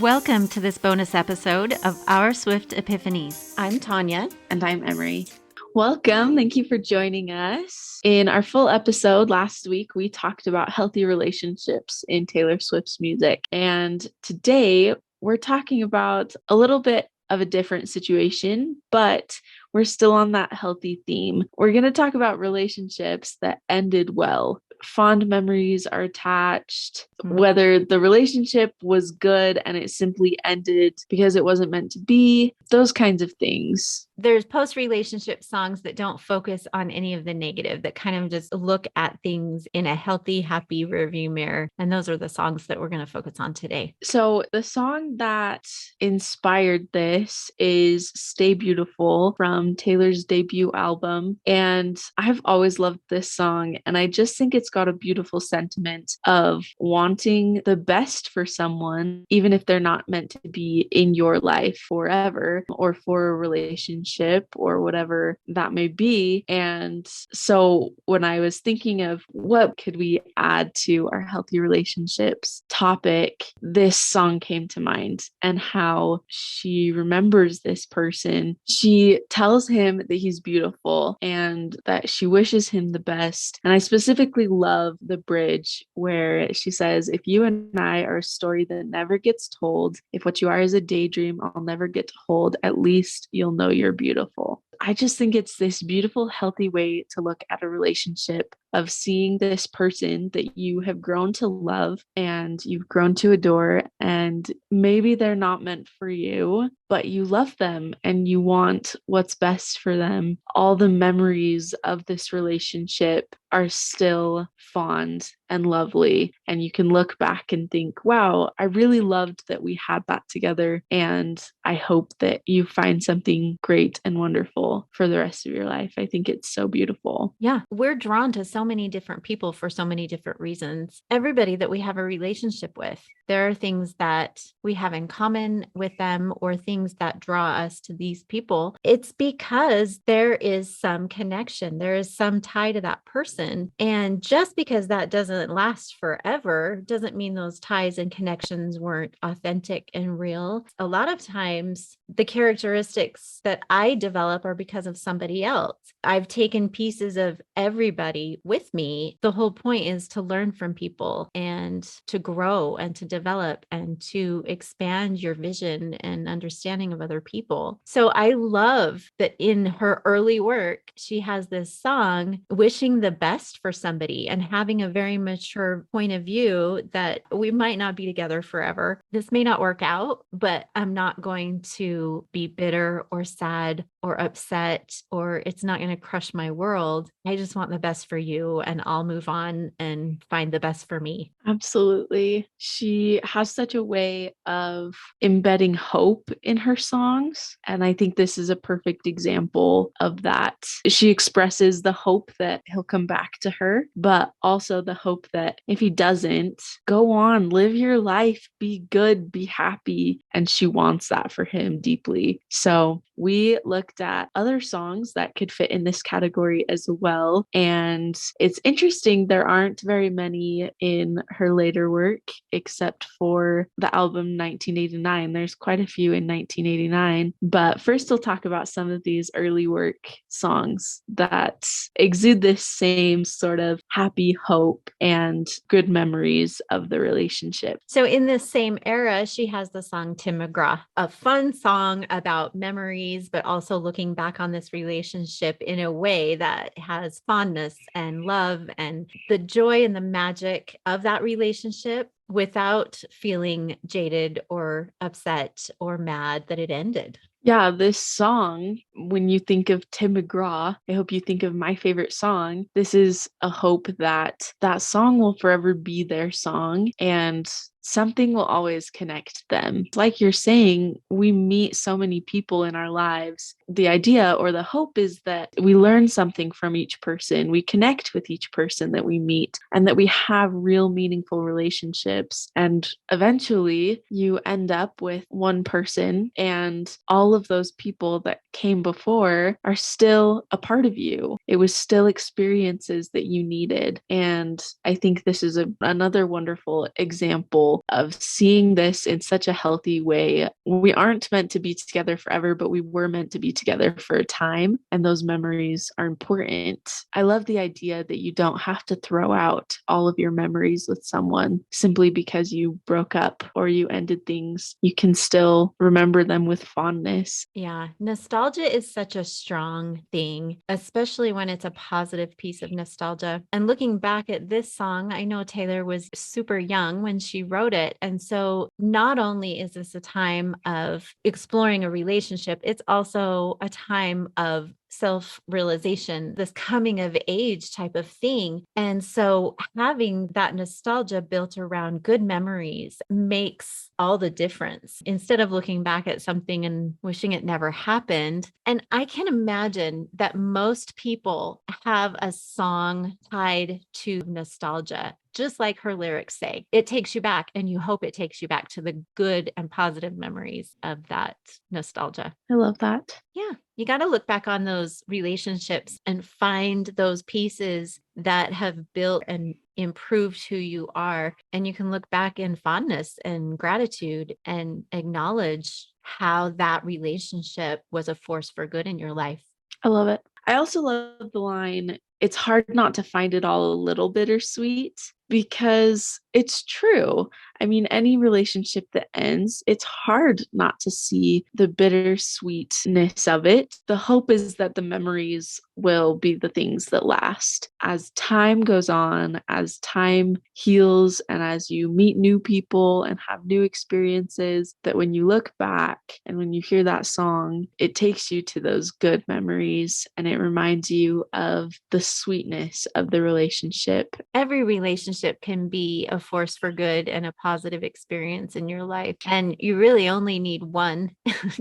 Welcome to this bonus episode of Our Swift Epiphanies. I'm Tanya. And I'm Emery. Welcome. Thank you for joining us. In our full episode last week, we talked about healthy relationships in Taylor Swift's music. And today we're talking about a little bit of a different situation, but we're still on that healthy theme. We're going to talk about relationships that ended well. Fond memories are attached, whether the relationship was good and it simply ended because it wasn't meant to be, those kinds of things. There's post-relationship songs that don't focus on any of the negative, that kind of just look at things in a healthy, happy rearview mirror. And those are the songs that we're going to focus on today. So the song that inspired this is Stay Beautiful from Taylor's debut album. And I've always loved this song. And I just think it's got a beautiful sentiment of wanting the best for someone, even if they're not meant to be in your life forever or for a relationship or whatever that may be. And so when I was thinking of what could we add to our healthy relationships topic, this song came to mind and how she remembers this person. She tells him that he's beautiful and that she wishes him the best. And I specifically love the bridge where she says, "If you and I are a story that never gets told, if what you are is a daydream I'll never get to hold, at least you'll know you're beautiful." I just think it's this beautiful, healthy way to look at a relationship of seeing this person that you have grown to love and you've grown to adore, and maybe they're not meant for you, but you love them and you want what's best for them. All the memories of this relationship are still fond and lovely, and you can look back and think, wow, I really loved that we had that together, and I hope that you find something great and wonderful for the rest of your life. I think it's so beautiful. Yeah, we're drawn to so many different people for so many different reasons. Everybody that we have a relationship with, there are things that we have in common with them or things that draw us to these people. It's because there is some connection, there is some tie to that person. And just because that doesn't last forever doesn't mean those ties and connections weren't authentic and real. A lot of times, the characteristics that I develop are because of somebody else. I've taken pieces of everybody with me. The whole point is to learn from people and to grow and to develop and to expand your vision and understanding of other people. So I love that in her early work, she has this song wishing the best for somebody and having a very mature point of view that we might not be together forever. This may not work out, but I'm not going to be bitter or sad or upset, or it's not going to crush my world. I just want the best for you, and I'll move on and find the best for me. Absolutely. She has such a way of embedding hope in her songs. And I think this is a perfect example of that. She expresses the hope that he'll come back to her, but also the hope that if he doesn't, go on, live your life, be good, be happy. And she wants that for him deeply. So we looked at other songs that could fit in this category as well. And it's interesting, there aren't very many in her later work, except for the album 1989. There's quite a few in 1989. But first, we'll talk about some of these early work songs that exude this same sort of happy hope and good memories of the relationship. So in this same era, she has the song Tim McGraw, a fun song about memories, but also looking back on this relationship in a way that has fondness and love and the joy and the magic of that relationship without feeling jaded or upset or mad that it ended. Yeah, this song, when you think of Tim McGraw, I hope you think of my favorite song. This is a hope that that song will forever be their song and something will always connect them. Like you're saying, we meet so many people in our lives. The idea or the hope is that we learn something from each person, we connect with each person that we meet, and that we have real meaningful relationships. And eventually you end up with one person, and all of those people that came before are still a part of you. It was still experiences that you needed. And I think this is another wonderful example beautiful of seeing this in such a healthy way. We aren't meant to be together forever, but we were meant to be together for a time, and those memories are important. I love the idea that you don't have to throw out all of your memories with someone simply because you broke up or you ended things. You can still remember them with fondness. Yeah, nostalgia is such a strong thing, especially when it's a positive piece of nostalgia. And looking back at this song, I know Taylor was super young when she wrote it. And so not only is this a time of exploring a relationship, it's also a time of self-realization, this coming of age type of thing. And so having that nostalgia built around good memories makes all the difference instead of looking back at something and wishing it never happened. And I can imagine that most people have a song tied to nostalgia. Just like her lyrics say, it takes you back, and you hope it takes you back to the good and positive memories of that nostalgia. I love that. Yeah, you got to look back on those relationships and find those pieces that have built and improved who you are. And you can look back in fondness and gratitude and acknowledge how that relationship was a force for good in your life. I love it. I also love the line, it's hard not to find it all a little bittersweet, because it's true. I mean, any relationship that ends, it's hard not to see the bittersweetness of it. The hope is that the memories will be the things that last. As time goes on, as time heals, and as you meet new people and have new experiences, that when you look back and when you hear that song, it takes you to those good memories and it reminds you of the sweetness of the relationship. Every relationship can be a force for good and a positive experience in your life, and you really only need one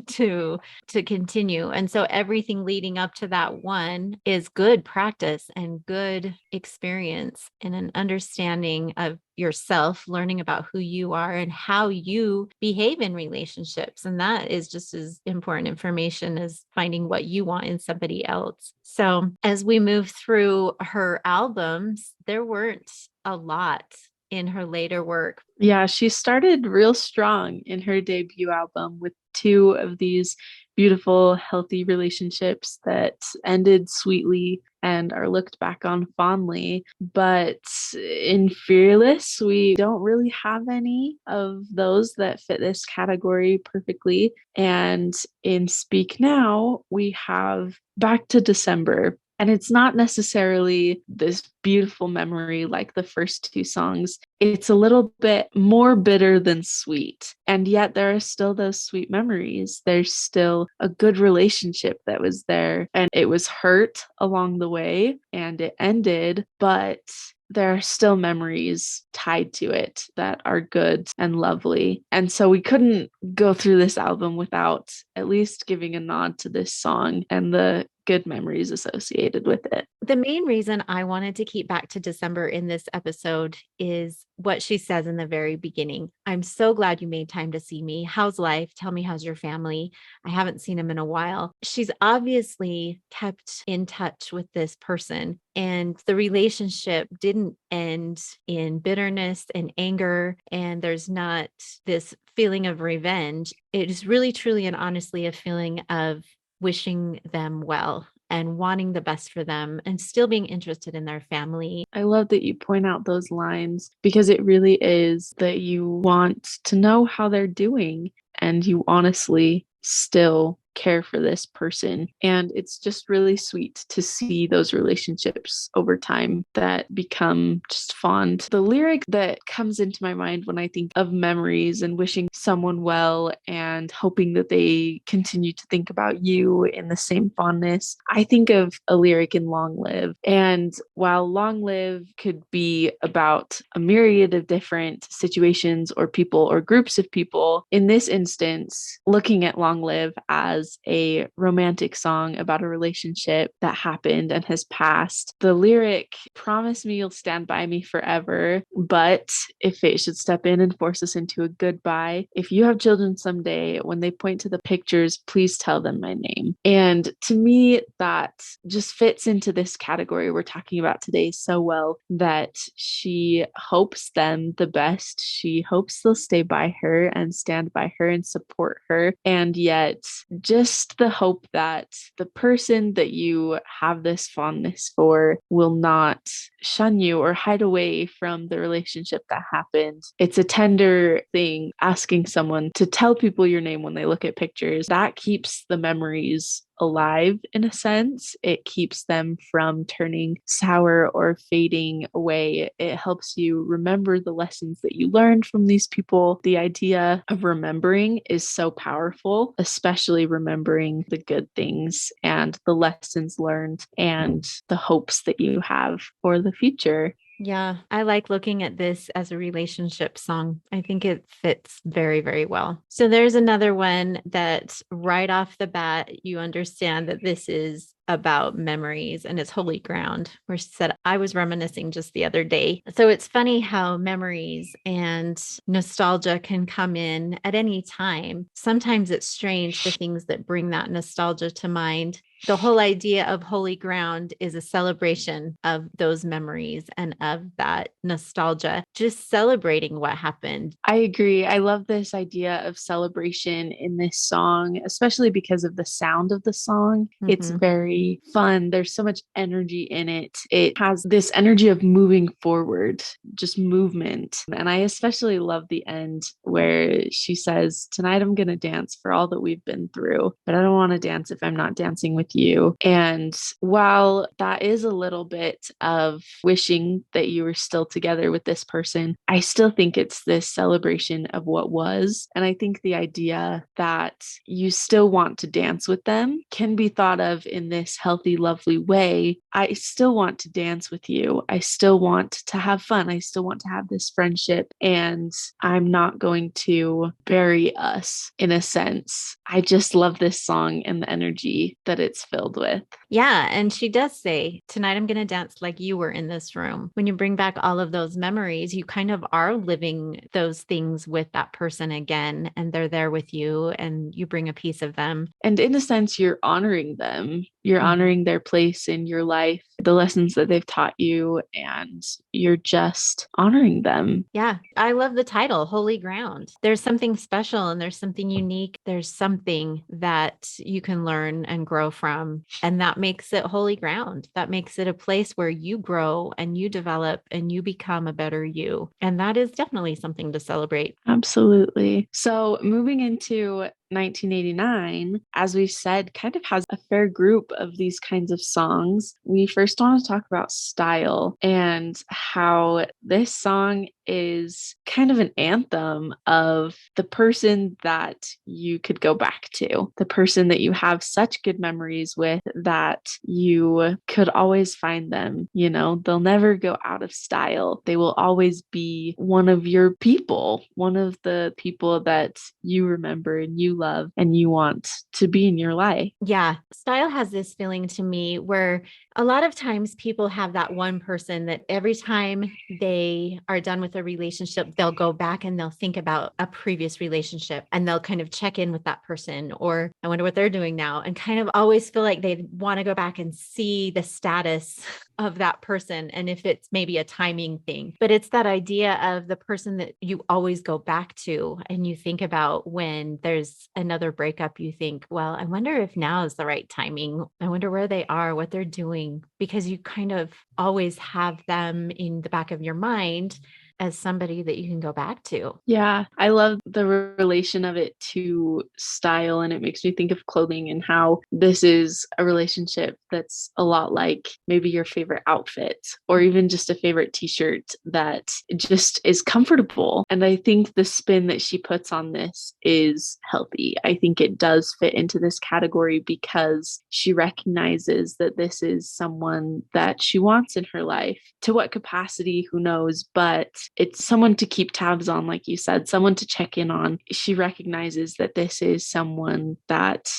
to continue. And so everything leading up to that one is good practice and good experience and an understanding of yourself, learning about who you are and how you behave in relationships. And that is just as important information as finding what you want in somebody else. So as we move through her albums, there weren't a lot in her later work. Yeah, she started real strong in her debut album with two of these beautiful, healthy relationships that ended sweetly and are looked back on fondly. But in Fearless, we don't really have any of those that fit this category perfectly. And in Speak Now, we have Back to December. And it's not necessarily this beautiful memory like the first two songs. It's a little bit more bitter than sweet. And yet there are still those sweet memories. There's still a good relationship that was there. And it was hurt along the way and it ended, but there are still memories tied to it that are good and lovely. And so we couldn't go through this album without at least giving a nod to this song and the good memories associated with it. The main reason I wanted to keep Back to December in this episode is what she says in the very beginning. I'm so glad you made time to see me. How's life? Tell me, how's your family? I haven't seen him in a while. She's obviously kept in touch with this person, and the relationship didn't end in bitterness and anger, and there's not this feeling of revenge. It is really, truly, and honestly a feeling of wishing them well and wanting the best for them and still being interested in their family. I love that you point out those lines because it really is that you want to know how they're doing and you honestly still care for this person. And it's just really sweet to see those relationships over time that become just fond. The lyric that comes into my mind when I think of memories and wishing someone well and hoping that they continue to think about you in the same fondness, I think of a lyric in Long Live. And while Long Live could be about a myriad of different situations or people or groups of people, in this instance, looking at Long Live as as a romantic song about a relationship that happened and has passed. The lyric, "Promise me you'll stand by me forever, but if fate should step in and force us into a goodbye, if you have children someday, when they point to the pictures, please tell them my name." And to me, that just fits into this category we're talking about today so well, that she hopes them the best. She hopes they'll stay by her and stand by her and support her. And yet, just the hope that the person that you have this fondness for will not shun you or hide away from the relationship that happened. It's a tender thing, asking someone to tell people your name when they look at pictures. That keeps the memories alive in a sense. It keeps them from turning sour or fading away. It helps you remember the lessons that you learned from these people. The idea of remembering is so powerful, especially remembering the good things and the lessons learned and the hopes that you have for the future. Yeah, I like looking at this as a relationship song. I think it fits very, very well. So there's another one that right off the bat, you understand that this is about memories and it's holy ground, where she said, "I was reminiscing just the other day." So it's funny how memories and nostalgia can come in at any time. Sometimes it's strange, the things that bring that nostalgia to mind. The whole idea of holy ground is a celebration of those memories and of that nostalgia, just celebrating what happened. I agree. I love this idea of celebration in this song, especially because of the sound of the song. It's Mhm. very fun. There's so much energy in it. It has this energy of moving forward, just movement. And I especially love the end where she says, "Tonight I'm going to dance for all that we've been through, but I don't want to dance if I'm not dancing with you." And while that is a little bit of wishing that you were still together with this person, I still think it's this celebration of what was. And I think the idea that you still want to dance with them can be thought of in this healthy, lovely way. I still want to dance with you. I still want to have fun. I still want to have this friendship. And I'm not going to bury us in a sense. I just love this song and the energy that it's filled with. Yeah. And she does say, "Tonight I'm going to dance like you were in this room." When you bring back all of those memories, you kind of are living those things with that person again, and they're there with you, and you bring a piece of them. And in a sense, you're honoring them. You're Mhm. honoring their place in your life, the lessons that they've taught you, and you're just honoring them. Yeah, I love the title, Holy Ground. There's something special and there's something unique. There's something that you can learn and grow from. And that makes it holy ground. That makes it a place where you grow and you develop and you become a better you. And that is definitely something to celebrate. Absolutely. So, moving into 1989, as we said, kind of has a fair group of these kinds of songs. We first want to talk about style and how this song is kind of an anthem of the person that you could go back to, the person that you have such good memories with that you could always find them. You know, they'll never go out of style. They will always be one of your people, one of the people that you remember and you love and you want to be in your life. Yeah, style has this feeling to me where a lot of times people have that one person that every time they are done with a relationship, they'll go back and they'll think about a previous relationship and they'll kind of check in with that person, or I wonder what they're doing now, and kind of always feel like they want to go back and see the status of that person and if it's maybe a timing thing. But it's that idea of the person that you always go back to and you think about when there's another breakup, you think, well, I wonder if now is the right timing. I wonder where they are, what they're doing, because you kind of always have them in the back of your mind as somebody that you can go back to. Yeah, I love the relation of it to style, and it makes me think of clothing and how this is a relationship that's a lot like maybe your favorite outfit or even just a favorite t-shirt that just is comfortable. And I think the spin that she puts on this is healthy. I think it does fit into this category because she recognizes that this is someone that she wants in her life. To what capacity, who knows, but it's someone to keep tabs on, like you said, someone to check in on. She recognizes that this is someone that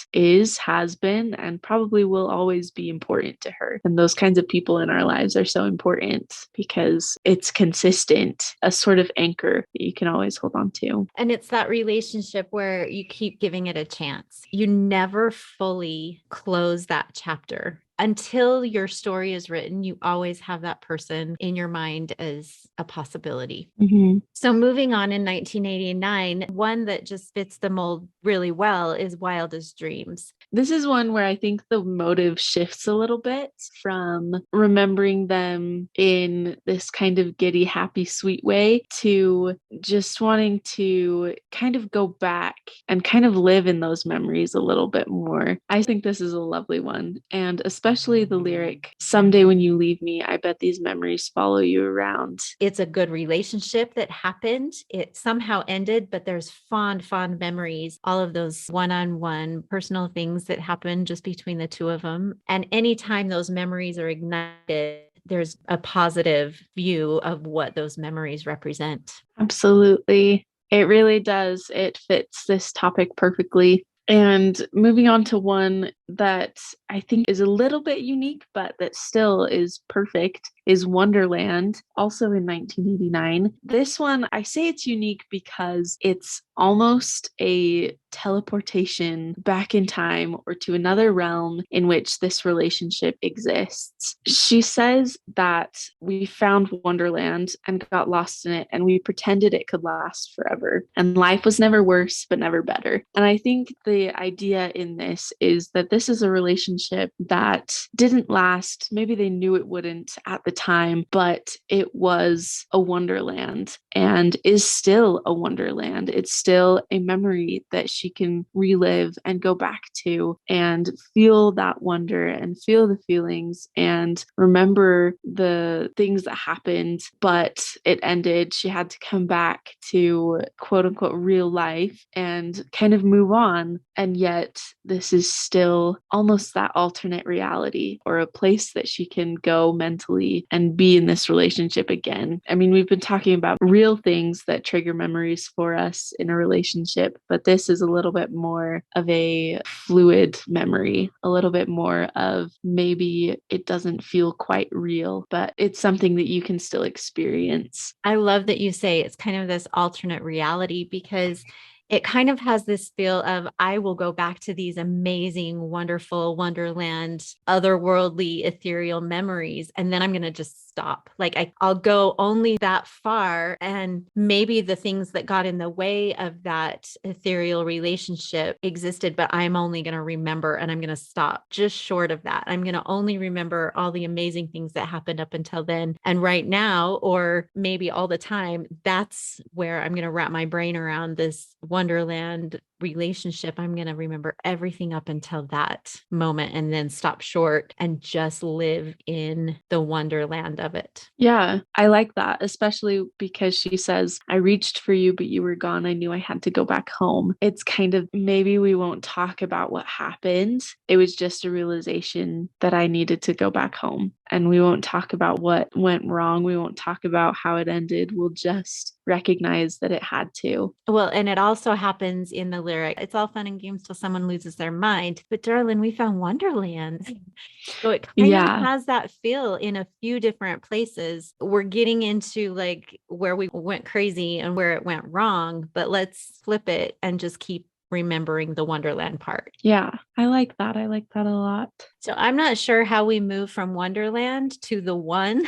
has been, and probably will always be important to her. And those kinds of people in our lives are so important because it's consistent, a sort of anchor that you can always hold on to. And it's that relationship where you keep giving it a chance. You never fully close that chapter. Until your story is written, you always have that person in your mind as a possibility. Mm-hmm. So moving on, in 1989, one that just fits the mold really well is Wildest Dreams. This is one where I think the motive shifts a little bit from remembering them in this kind of giddy, happy, sweet way to just wanting to kind of go back and kind of live in those memories a little bit more. I think this is a lovely one. And especially the lyric, "Someday when you leave me, I bet these memories follow you around." It's a good relationship that happened. It somehow ended, but there's fond, fond memories, all of those one-on-one personal things that happen just between the two of them. And anytime those memories are ignited, there's a positive view of what those memories represent. Absolutely. It really does. It fits this topic perfectly. And moving on to one that I think is a little bit unique, but that still is perfect, is Wonderland, also in 1989. This one, I say it's unique because it's almost a teleportation back in time or to another realm in which this relationship exists. She says that we found Wonderland and got lost in it, and we pretended it could last forever. And life was never worse, but never better. And I think the idea in this is that this is a relationship that didn't last. Maybe they knew it wouldn't at the time, but it was a wonderland and is still a wonderland. It's still a memory that she can relive and go back to and feel that wonder and feel the feelings and remember the things that happened, but it ended. She had to come back to quote unquote real life and kind of move on. And yet, this is still almost that alternate reality or a place that she can go mentally and be in this relationship again. I mean, we've been talking about real things that trigger memories for us in a relationship, but this is a little bit more of a fluid memory, a little bit more of maybe it doesn't feel quite real, but it's something that you can still experience. I love that you say it's kind of this alternate reality because it kind of has this feel of I will go back to these amazing, wonderful wonderland, otherworldly, ethereal memories, and then I'm going to just stop. Like I'll go only that far, and maybe the things that got in the way of that ethereal relationship existed, but I'm only going to remember, and I'm going to stop just short of that. I'm going to only remember all the amazing things that happened up until then. And right now, or maybe all the time, that's where I'm going to wrap my brain around this wonderland relationship. I'm going to remember everything up until that moment and then stop short and just live in the wonderland of it. Yeah, I like that, especially because she says, "I reached for you, but you were gone. I knew I had to go back home." It's kind of maybe we won't talk about what happened. It was just a realization that I needed to go back home. And we won't talk about what went wrong. We won't talk about how it ended. We'll just recognize that it had to. Well, and it also happens in the lyric. It's all fun and games till someone loses their mind. But darling, we found Wonderland. So it kind of Yeah. has that feel in a few different places. We're getting into like where we went crazy and where it went wrong, but let's flip it and just keep remembering the Wonderland part. Yeah. I like that. I like that a lot. So I'm not sure how we move from Wonderland to the one,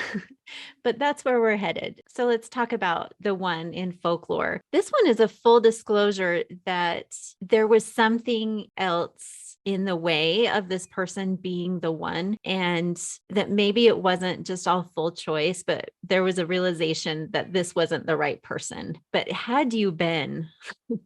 but that's where we're headed. So let's talk about the one in folklore. This one is a full disclosure that there was something else in the way of this person being the one, and that maybe it wasn't just all full choice, but there was a realization that this wasn't the right person. But had you been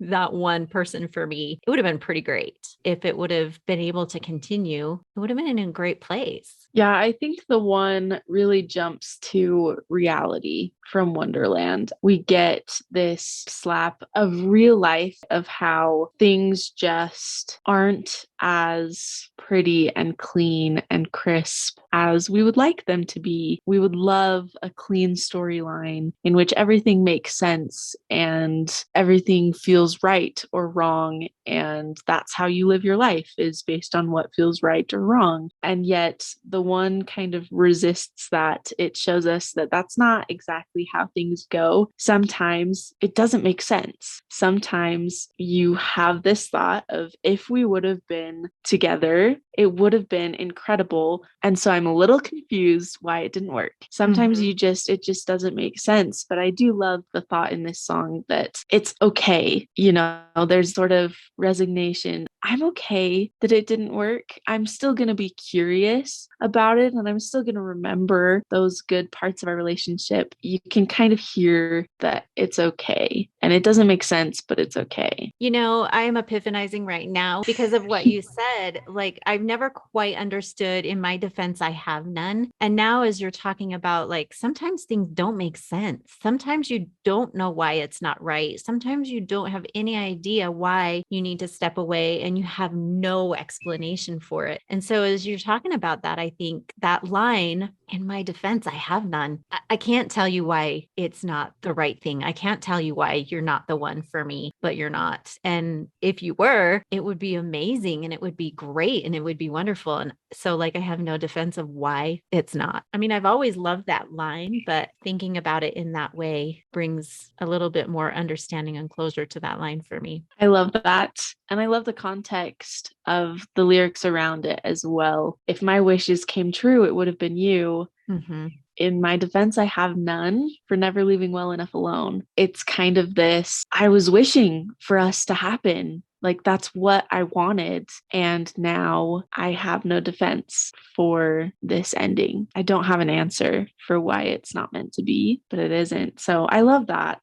that one person for me, it would have been pretty great. If it would have been able to continue, it would have been in a great place. Yeah, I think the one really jumps to reality from Wonderland. We get this slap of real life of how things just aren't as pretty and clean and crisp as we would like them to be. We would love a clean storyline in which everything makes sense and everything feels right or wrong. And that's how you live your life, is based on what feels right or wrong. And yet, the one kind of resists that. It shows us that that's not exactly how things go. Sometimes it doesn't make sense. Sometimes you have this thought of, if we would have been together, it would have been incredible. And so I'm a little confused why it didn't work. Sometimes Mhm. it just doesn't make sense. But I do love the thought in this song that it's okay. You know, there's sort of resignation. I'm okay that it didn't work. I'm still going to be curious about it, and I'm still going to remember those good parts of our relationship. You can kind of hear that it's okay. And it doesn't make sense, but it's okay. You know, I am epiphanizing right now because of what you said. Like, I've never quite understood. In my defense, I have none. And now, as you're talking about, like, sometimes things don't make sense. Sometimes you don't know why it's not right. Sometimes you don't have any idea why you need to step away and you have no explanation for it. And so, as you're talking about that, I think that line, in my defense, I have none. I can't tell you why it's not the right thing. I can't tell you why you're not the one for me, but you're not. And if you were, it would be amazing and it would be great and it would be wonderful. And so, like, I have no defense of why it's not. I mean, I've always loved that line, but thinking about it in that way brings a little bit more understanding and closure to that line for me. I love that. And I love the context of the lyrics around it as well. If my wishes came true, it would have been you. Mm-hmm. In my defense, I have none for never leaving well enough alone. It's kind of this, I was wishing for us to happen. Like, that's what I wanted. And now I have no defense for this ending. I don't have an answer for why it's not meant to be, but it isn't. So I love that.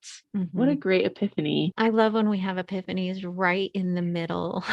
What a Mm-hmm. great epiphany. I love when we have epiphanies right in the middle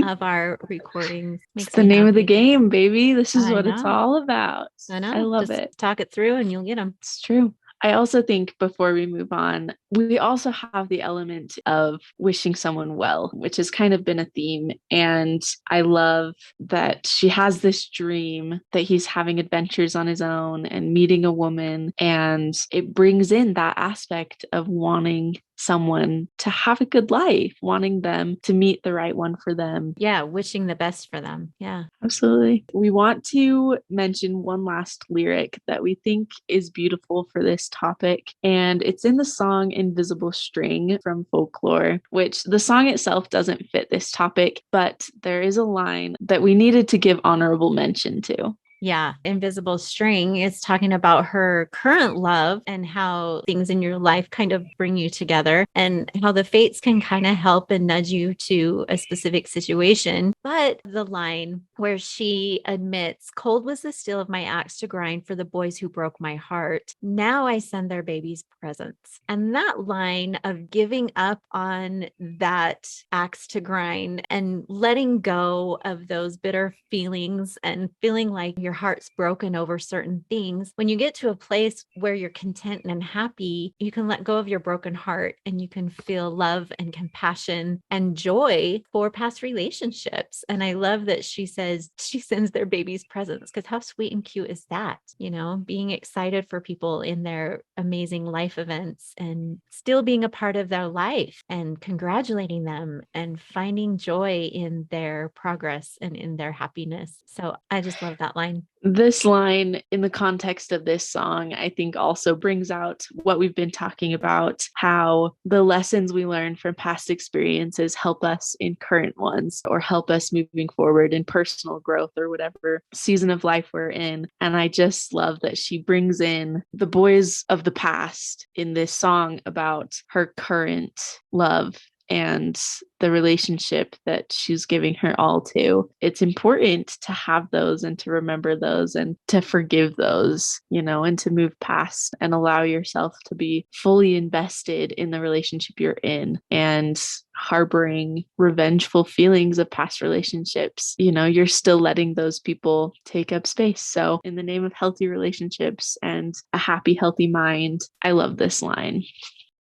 of our recordings. It's Makes the me name of the happy. game, baby. This is I what it's know. all about. I I know. love Just it. talk it through and you'll get them. It's true. I also think, before we move on, we also have the element of wishing someone well, which has kind of been a theme. And I love that she has this dream that he's having adventures on his own and meeting a woman. And it brings in that aspect of wanting someone to have a good life, wanting them to meet the right one for them. Yeah. Wishing the best for them. Yeah. Absolutely. We want to mention one last lyric that we think is beautiful for this topic, and it's in the song Invisible String from Folklore, which the song itself doesn't fit this topic, but there is a line that we needed to give honorable mention to. Yeah. Invisible String is talking about her current love and how things in your life kind of bring you together and how the fates can kind of help and nudge you to a specific situation. But the line where she admits, "Cold was the steel of my axe to grind for the boys who broke my heart. Now I send their babies presents." And that line of giving up on that axe to grind and letting go of those bitter feelings and feeling like your heart's broken over certain things, when you get to a place where you're content and happy, you can let go of your broken heart and you can feel love and compassion and joy for past relationships. And I love that she says she sends their babies presents, because how sweet and cute is that? You know, being excited for people in their amazing life events and still being a part of their life and congratulating them and finding joy in their progress and in their happiness. So I just love that line. This line, in the context of this song, I think also brings out what we've been talking about, how the lessons we learn from past experiences help us in current ones or help us moving forward in personal growth or whatever season of life we're in. And I just love that she brings in the boys of the past in this song about her current love and the relationship that she's giving her all to. It's important to have those and to remember those and to forgive those, and to move past and allow yourself to be fully invested in the relationship you're in, and harboring revengeful feelings of past relationships. You're still letting those people take up space. So, in the name of healthy relationships and a happy, healthy mind, I love this line.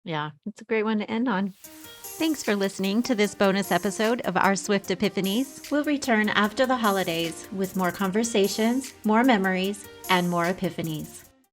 Yeah, it's a great one to end on. Thanks for listening to this bonus episode of Our Swift Epiphanies. We'll return after the holidays with more conversations, more memories, and more epiphanies.